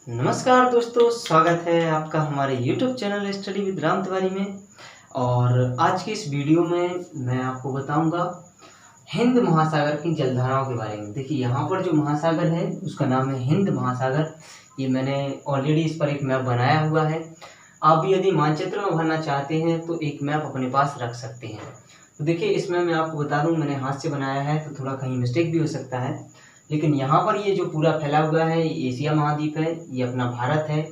नमस्कार दोस्तों, स्वागत है आपका हमारे YouTube channel study with Ram Tiwari में। और आज की इस वीडियो में मैं आपको बताऊंगा हिंद महासागर की जलधाराओं के बारे में। देखिए, यहाँ पर जो महासागर है उसका नाम है हिंद महासागर। ये मैंने ऑलरेडी इस पर एक मैप बनाया हुआ है। आप भी यदि मानचित्र में भरना चाहते हैं तो एक मैप अपने पास रख सकते हैं। तो देखिए, इसमें मैं आपको बता दूँ, मैंने हाथ से बनाया है तो थोड़ा कहीं मिस्टेक भी हो सकता है, लेकिन यहाँ पर ये जो पूरा फैला हुआ है ये एशिया महाद्वीप है, ये अपना भारत है।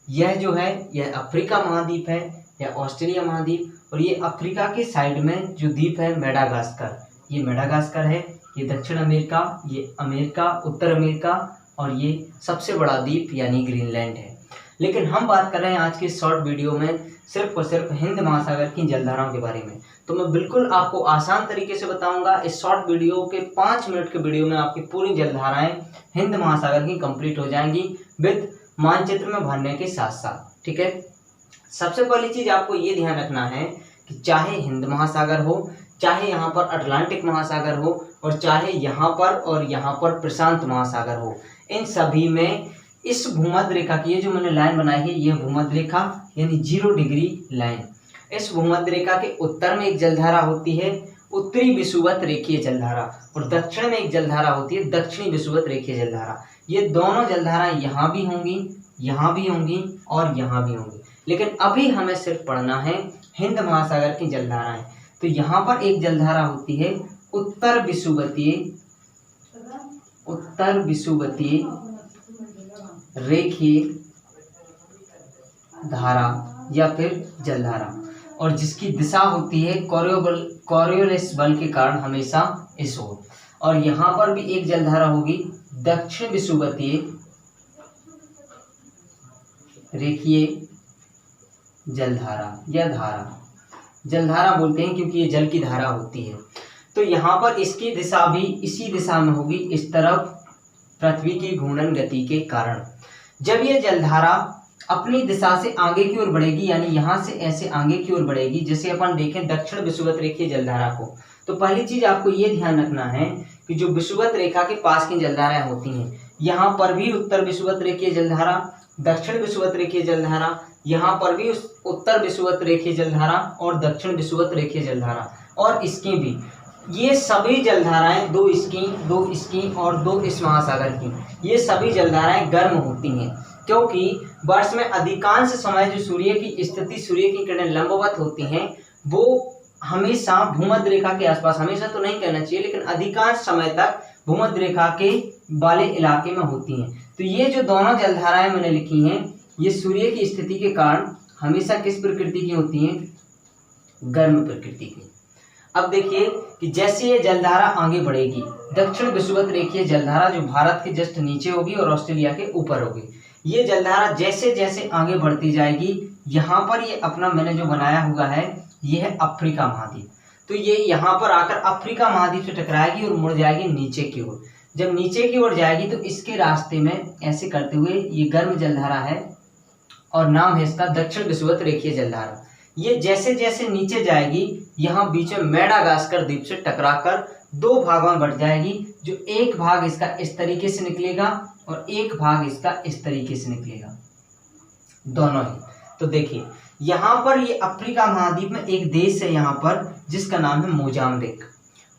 यह जो है यह अफ्रीका महाद्वीप है या ऑस्ट्रेलिया महाद्वीप, और ये अफ्रीका के साइड में जो द्वीप है मेडागास्कर, ये मेडागास्कर है। ये दक्षिण अमेरिका, ये अमेरिका, उत्तर अमेरिका, और ये सबसे बड़ा द्वीप यानी ग्रीनलैंड है। लेकिन हम बात कर रहे हैं आज के शॉर्ट वीडियो में सिर्फ और सिर्फ हिंद महासागर की जलधाराओं के बारे में। तो मैं बिल्कुल आपको आसान तरीके से बताऊंगा। इस शॉर्ट वीडियो के 5 मिनट के वीडियो में आपकी पूरी जलधाराएं हिंद महासागर की कंप्लीट हो जाएंगी विद मानचित्र में भरने के साथ साथ। ठीक है, सबसे पहली चीज आपको ये ध्यान रखना है कि चाहे हिंद महासागर हो, चाहे यहाँ पर अटलांटिक महासागर हो, और चाहे यहाँ पर और यहाँ पर प्रशांत महासागर हो, इन सभी में इस भूमध्य रेखा की, ये जो मैंने लाइन बनाई है यह भूमध्य रेखा यानी 0 डिग्री लाइन, इस भूमध्य रेखा के उत्तर में एक जलधारा होती है उत्तरी विषुवत रेखीय जलधारा, और दक्षिण में एक जलधारा होती है दक्षिणी विषुवत रेखीय जलधारा। ये दोनों जलधाराएं यहाँ भी होंगी, यहाँ भी होंगी और यहाँ भी होंगी। लेकिन अभी हमें सिर्फ पढ़ना है हिंद महासागर की जलधाराएं। तो यहाँ पर एक जलधारा होती है उत्तर विषुवतीय रेखीय धारा या फिर जलधारा, और जिसकी दिशा होती है कोरियोलिस बल के कारण हमेशा इस ओर। और यहाँ पर भी एक जलधारा होगी दक्षिण विषुवतीय रेखीय जलधारा या धारा। जलधारा बोलते हैं क्योंकि ये जल की धारा होती है। तो यहाँ पर इसकी दिशा भी इसी दिशा में होगी, इस तरफ, पृथ्वी की घूर्णन गति के कारण। जब ये जलधारा अपनी दिशा से आगे की ओर बढ़ेगी, यानी यहाँ से ऐसे आगे की ओर बढ़ेगी, जैसे अपन देखें दक्षिण विषुवत रेखीय जलधारा को, तो पहली चीज आपको ये ध्यान रखना है कि जो विषुवत रेखा के पास की जलधाराएं होती हैं, यहाँ पर भी उत्तर विषुवत रेखीय जलधारा, दक्षिण विषुवत रेखीय जलधारा, यहाँ पर भी उत्तर विषुवत रेखीय जलधारा और दक्षिण विषुवत रेखीय जलधारा, और इसकी भी ये सभी जलधाराएं दो इसकी और दो इस महासागर की, ये सभी जलधाराएं गर्म होती हैं, क्योंकि वर्ष में अधिकांश समय जो सूर्य की स्थिति, सूर्य की किरणें लंबवत होती हैं, वो हमेशा भूमध्य रेखा के आसपास, हमेशा तो नहीं कहना चाहिए लेकिन अधिकांश समय तक भूमध्य रेखा के वाले इलाके में होती हैं। तो ये जो दोनों जलधाराएं मैंने लिखी हैं, ये सूर्य की स्थिति के कारण हमेशा किस प्रकृति की होती हैं? गर्म प्रकृति की। अब देखिए कि जैसे ये जलधारा आगे बढ़ेगी, दक्षिण विषुवत रेखीय जलधारा जो भारत के जस्ट नीचे होगी और ऑस्ट्रेलिया के ऊपर होगी, ये जलधारा जैसे जैसे आगे बढ़ती जाएगी, यहाँ पर ये अपना मैंने जो बनाया हुआ है ये है अफ्रीका महाद्वीप। तो ये यहाँ पर आकर अफ्रीका महाद्वीप से टकराएगी और मुड़ जाएगी नीचे की ओर। जब नीचे की ओर जाएगी तो इसके रास्ते में ऐसे करते हुए ये गर्म जलधारा है और नाम है इसका दक्षिण विषुवत रेखीय जलधारा। ये जैसे जैसे नीचे जाएगी, यहाँ बीच में मेडागास्कर द्वीप से टकराकर 2 भागों में बढ़ जाएगी, जो एक भाग इसका इस तरीके से निकलेगा और एक भाग इसका इस तरीके से निकलेगा, दोनों ही। तो देखिए यहाँ पर ये अफ्रीका महाद्वीप में एक देश है यहाँ पर जिसका नाम है मोजाम्बिक।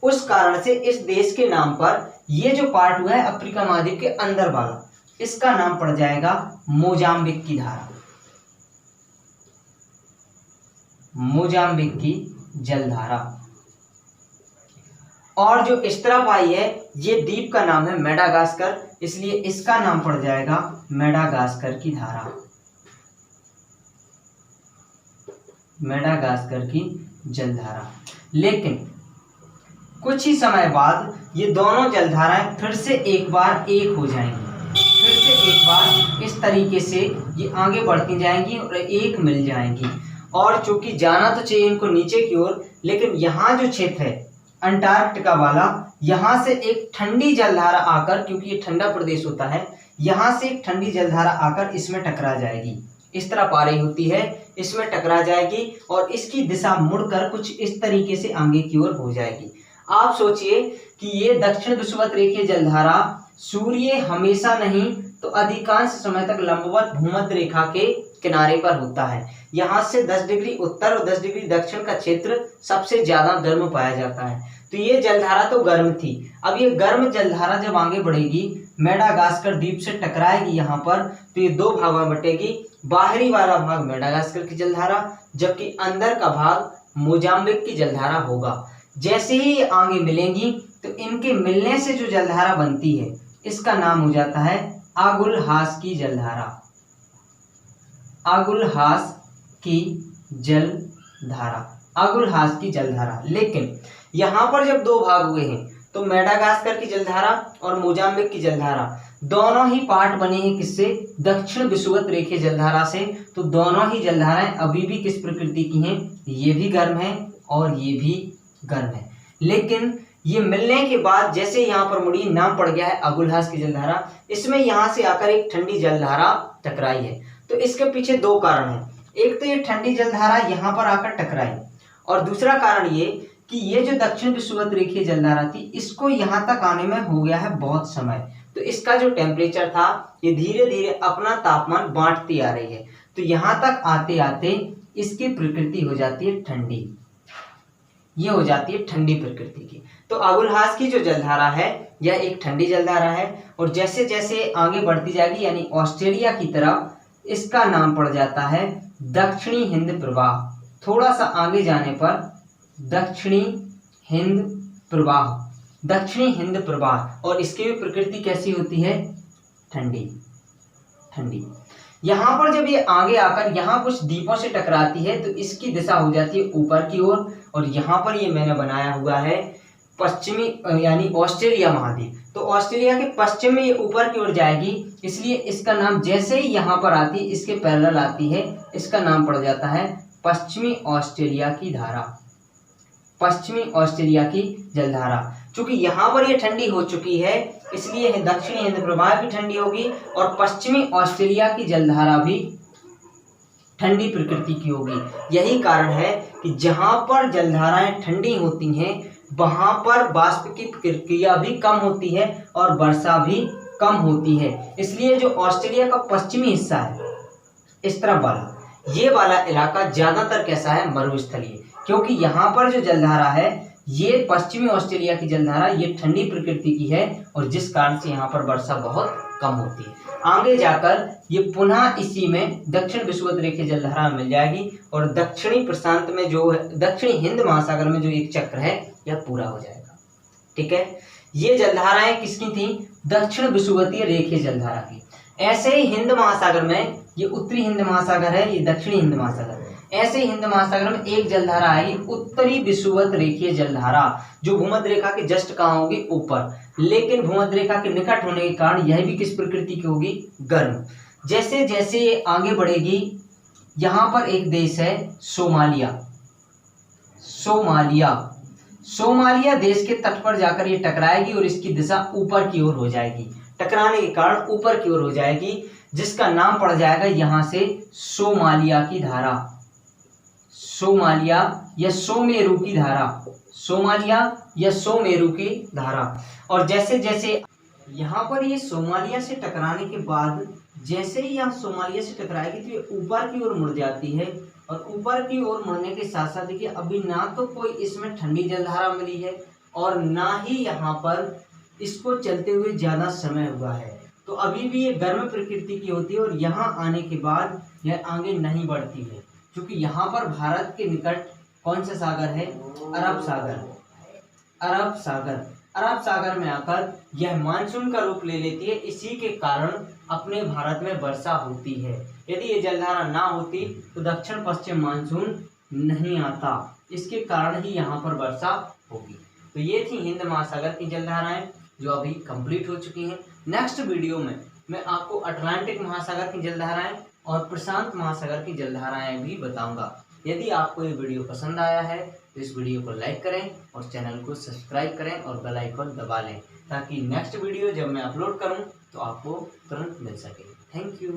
उस कारण से इस देश के नाम पर ये जो पार्ट हुआ है अफ्रीका महाद्वीप के अंदर वाला, इसका नाम पड़ जाएगा मोजाम्बिक की धारा, मोजाम्बिक की जलधारा। और जो इस तरफ आई है ये द्वीप का नाम है मेडागास्कर, इसलिए इसका नाम पड़ जाएगा मेडागास्कर की धारा, मेडागास्कर की जलधारा। लेकिन कुछ ही समय बाद ये दोनों जलधाराएं फिर से एक बार एक हो जाएंगी, फिर से एक बार इस तरीके से ये आगे बढ़ती जाएंगी और एक मिल जाएंगी। और चूंकि जाना तो चाहिए इनको नीचे की ओर, लेकिन यहाँ जो क्षेत्र है अंटार्कटिका वाला, यहाँ से एक ठंडी जलधारा आकर, क्योंकि ये ठंडा प्रदेश होता है, यहाँ से एक ठंडी जलधारा आकर इसमें टकरा जाएगी, इस तरफ आ रही होती है, इसमें टकरा जाएगी और इसकी दिशा मुड़कर कुछ इस तरीके से आगे की ओर हो जाएगी। आप सोचिए कि ये दक्षिण विषुवत रेखीय जलधारा सूर्य हमेशा नहीं तो अधिकांश समय तक लंबवत भूमध्य रेखा के किनारे पर होता है। यहाँ से 10 डिग्री उत्तर और 10 डिग्री दक्षिण का क्षेत्र सबसे ज्यादा गर्म पाया जाता है। तो ये जलधारा तो गर्म थी। अब ये गर्म जलधारा जब आगे बढ़ेगी, मेडागास्कर द्वीप से टकराएगी यहाँ पर, तो ये दो भागों में बटेगी। बाहरी वाला भाग मेडागास्कर की जलधारा, जबकि अंदर का भाग मोजाम्बिक की जलधारा होगा। जैसे ही ये आगे मिलेंगी तो इनके मिलने से जो जलधारा बनती है इसका नाम हो जाता है आगुलहास की जलधारा। आगुलहास की जलधारा, आगुलहास की जलधारा। लेकिन यहाँ पर जब दो भाग हुए हैं तो मेडागास्कर की जलधारा और मोजाम्बिक की जलधारा दोनों ही पार्ट बने हैं किससे? दक्षिण विषुवत रेखीय जलधारा से। तो दोनों ही जलधाराएं अभी भी किस प्रकृति की हैं? ये भी गर्म है और ये भी गर्म है। लेकिन ये मिलने के बाद जैसे यहाँ पर मुड़ी, नाम पड़ गया है आगुलहास की जलधारा। इसमें यहाँ से आकर एक ठंडी जलधारा टकराई है। तो इसके पीछे दो कारण हैं। एक तो ये ठंडी जलधारा यहाँ पर आकर टकराई, और दूसरा कारण ये कि ये जो दक्षिण विषुवत रेखीय जलधारा थी इसको यहाँ तक आने में हो गया है बहुत समय। तो इसका जो टेम्परेचर था ये धीरे धीरे अपना तापमान बांटती आ रही है। तो यहाँ तक आते आते इसकी प्रकृति हो जाती है ठंडी, ये हो जाती है ठंडी प्रकृति की। तो आगुलहास की जो जलधारा है यह एक ठंडी जलधारा है, और जैसे जैसे आगे बढ़ती जाएगी यानी ऑस्ट्रेलिया की तरफ, इसका नाम पड़ जाता है दक्षिणी हिंद प्रवाह। थोड़ा सा आगे जाने पर दक्षिणी हिंद प्रवाह, दक्षिणी हिंद प्रवाह। और इसकी भी प्रकृति कैसी होती है? ठंडी, ठंडी। यहाँ पर जब ये आगे आकर यहाँ कुछ द्वीपों से टकराती है तो इसकी दिशा हो जाती है ऊपर की ओर, और यहाँ पर ये मैंने बनाया हुआ है पश्चिमी यानी ऑस्ट्रेलिया महाद्वीप। तो ऑस्ट्रेलिया के पश्चिम में ये ऊपर की ओर जाएगी, इसलिए इसका नाम जैसे ही यहाँ पर आती है इसके पैरेलल आती है, इसका नाम पड़ जाता है पश्चिमी ऑस्ट्रेलिया की धारा, पश्चिमी ऑस्ट्रेलिया की जलधारा। चूंकि यहाँ पर ये ठंडी हो चुकी है इसलिए दक्षिणी हिंद प्रवाह भी ठंडी होगी और पश्चिमी ऑस्ट्रेलिया की जलधारा भी ठंडी प्रकृति की होगी। यही कारण है कि जहाँ पर जलधाराएं ठंडी होती हैं वहां पर वाष्प की प्रक्रिया भी कम होती है और वर्षा भी कम होती है। इसलिए जो ऑस्ट्रेलिया का पश्चिमी हिस्सा है इस तरफ वाला, ये वाला इलाका ज्यादातर कैसा है? मरुस्थलीय, क्योंकि यहाँ पर जो जलधारा है ये पश्चिमी ऑस्ट्रेलिया की जलधारा ये ठंडी प्रकृति की है, और जिस कारण से यहाँ पर वर्षा बहुत कम होती है। आगे जाकर ये पुनः इसी में दक्षिण विषुवत रेखीय जलधारा मिल जाएगी, और दक्षिणी प्रशांत में जो है, दक्षिणी हिंद महासागर में जो एक चक्र है यह पूरा हो जाएगा। ठीक है, ये जलधाराएं किसकी थी? दक्षिण विषुवतीय रेखीय जलधारा की। ऐसे ही हिंद महासागर में, ये उत्तरी हिंद महासागर है, ये दक्षिणी हिंद महासागर, ऐसे ही हिंद महासागर में एक जलधारा आएगी उत्तरी विषुवत रेखीय जलधारा, जो भूमध्य रेखा के जस्ट कहाँ होगी? ऊपर। लेकिन भूमध्य रेखा के निकट होने के कारण यह भी किस प्रकृति की होगी? गर्म। जैसे जैसे ये आगे बढ़ेगी, यहाँ पर एक देश है सोमालिया, सोमालिया, सोमालिया देश के तट पर जाकर ये टकराएगी और इसकी दिशा ऊपर की ओर हो जाएगी। टकराने के कारण ऊपर की ओर हो जाएगी, जिसका नाम पड़ जाएगा यहाँ से सोमालिया की धारा, सोमालिया या सोमेरु की धारा, सोमालिया या सोमेरु की धारा। और जैसे जैसे यहाँ पर ये सोमालिया से टकराने के बाद जैसे ही यहाँ सोमालिया से टकराएगी तो ये ऊपर की ओर मुड़ जाती है, और ऊपर की ओर मुड़ने के साथ साथ देखिए अभी ना तो कोई इसमें ठंडी जलधारा मिली है और ना ही यहाँ पर इसको चलते हुए ज्यादा समय हुआ है। तो अभी भी ये गर्म प्रकृति की होती है, और यहाँ आने के बाद यह आगे नहीं बढ़ती है, क्योंकि यहाँ पर भारत के निकट कौन सा सागर है? अरब सागर, अरब सागर। अरब सागर में आकर यह मानसून का रूप ले लेती है। इसी के कारण अपने भारत में वर्षा होती है। यदि ये जलधारा ना होती तो दक्षिण पश्चिम मानसून नहीं आता, इसके कारण ही यहाँ पर वर्षा होगी। तो ये थी हिंद महासागर की जलधाराएं जो अभी कंप्लीट हो चुकी हैं। नेक्स्ट वीडियो में मैं आपको अटलांटिक महासागर की जलधाराएं और प्रशांत महासागर की जलधाराएं भी बताऊंगा। यदि आपको ये वीडियो पसंद आया है तो इस वीडियो को लाइक करें और चैनल को सब्सक्राइब करें और बेल आइकन दबा लें, ताकि नेक्स्ट वीडियो जब मैं अपलोड करूं तो आपको तुरंत मिल सके। Thank you.